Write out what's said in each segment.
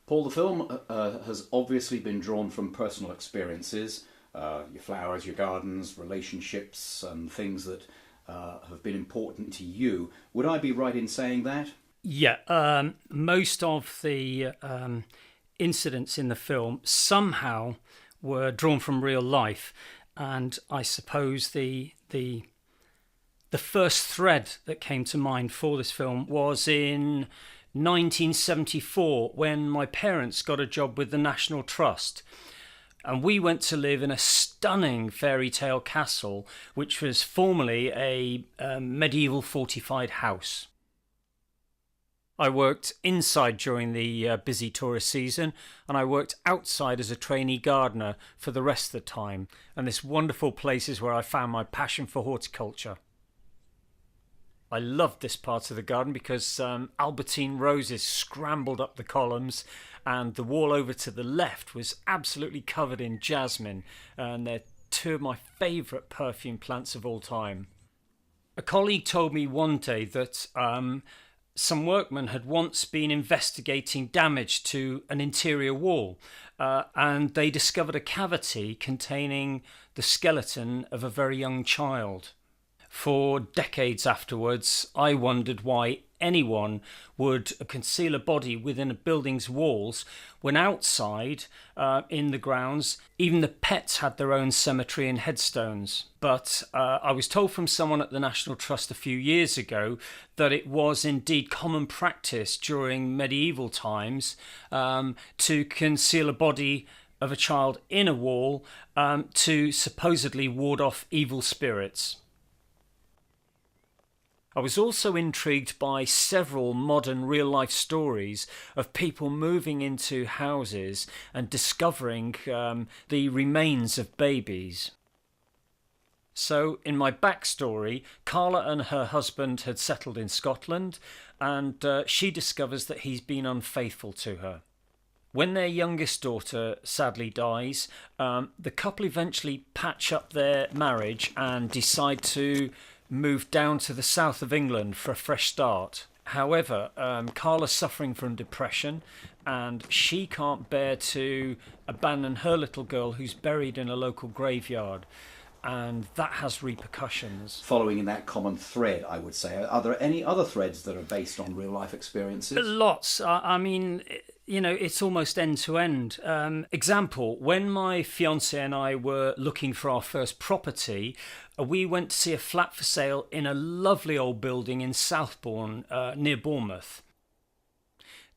Paul, the film has obviously been drawn from personal experiences, your flowers, your gardens, relationships, and things that have been important to you. Would I be right in saying that? Yeah, most of the incidents in the film somehow were drawn from real life, and I suppose the first thread that came to mind for this film was in 1974 when my parents got a job with the National Trust. And we went to live in a stunning fairy tale castle, which was formerly a medieval fortified house. I worked inside during the busy tourist season, and I worked outside as a trainee gardener for the rest of the time. And this wonderful place is where I found my passion for horticulture. I loved this part of the garden because Albertine roses scrambled up the columns, and the wall over to the left was absolutely covered in jasmine, and they're two of my favourite perfume plants of all time. A colleague told me one day that some workmen had once been investigating damage to an interior wall, and they discovered a cavity containing the skeleton of a very young child. For decades afterwards, I wondered why anyone would conceal a body within a building's walls when outside, in the grounds, even the pets had their own cemetery and headstones. But I was told from someone at the National Trust a few years ago that it was indeed common practice during medieval times to conceal a body of a child in a wall to supposedly ward off evil spirits. I was also intrigued by several modern real-life stories of people moving into houses and discovering the remains of babies. So, in my backstory, Carla and her husband had settled in Scotland, and she discovers that he's been unfaithful to her. When their youngest daughter sadly dies, the couple eventually patch up their marriage and decide to move down to the south of England for a fresh start. However, Carla's suffering from depression, and she can't bear to abandon her little girl who's buried in a local graveyard, and that has repercussions. Following in that common thread, I would say, are there any other threads that are based on real life experiences? Lots. I mean, you know, it's almost end to end. Example, when my fiance and I were looking for our first property, we went to see a flat for sale in a lovely old building in Southbourne, near Bournemouth.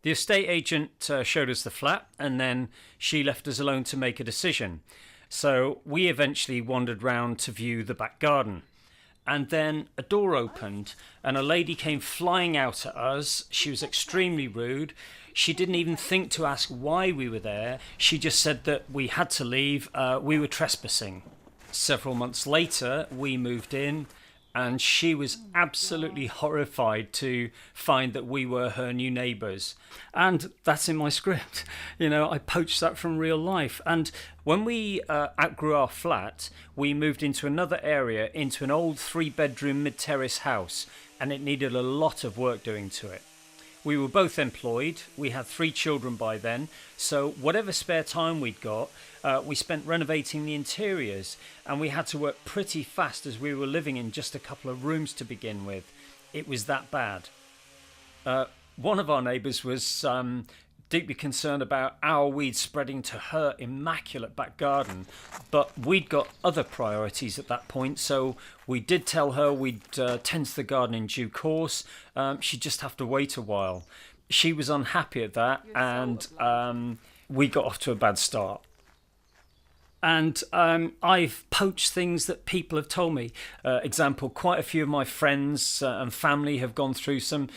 The estate agent showed us the flat, and then she left us alone to make a decision. So we eventually wandered round to view the back garden. And then a door opened and a lady came flying out at us. She was extremely rude. She didn't even think to ask why we were there. She just said that we had to leave. We were trespassing. Several months later, we moved in, and she was absolutely horrified to find that we were her new neighbours. And that's in my script. You know, I poached that from real life. And when we outgrew our flat, we moved into another area, into an old 3-bedroom mid-terrace house, and it needed a lot of work doing to it. We were both employed. We had 3 children by then, so whatever spare time we'd got, we spent renovating the interiors, and we had to work pretty fast as we were living in just a couple of rooms to begin with. It was that bad. One of our neighbours was deeply concerned about our weeds spreading to her immaculate back garden, but we'd got other priorities at that point, so we did tell her we'd tend to the garden in due course. She'd just have to wait a while. She was unhappy at that, and we got off to a bad start. And I've poached things that people have told me. Example, quite a few of my friends and family have gone through some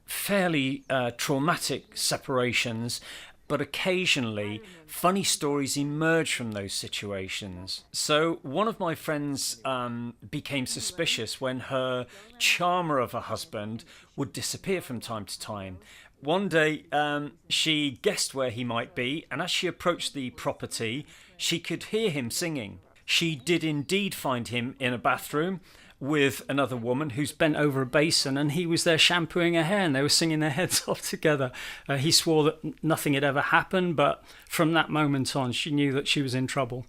fairly traumatic separations, but occasionally funny stories emerge from those situations. So one of my friends became suspicious when her charmer of a husband would disappear from time to time. One day she guessed where he might be, and as she approached the property, she could hear him singing. She did indeed find him in a bathroom, with another woman who's bent over a basin, and he was there shampooing her hair, and they were singing their heads off together. He swore that nothing had ever happened, but from that moment on, she knew that she was in trouble.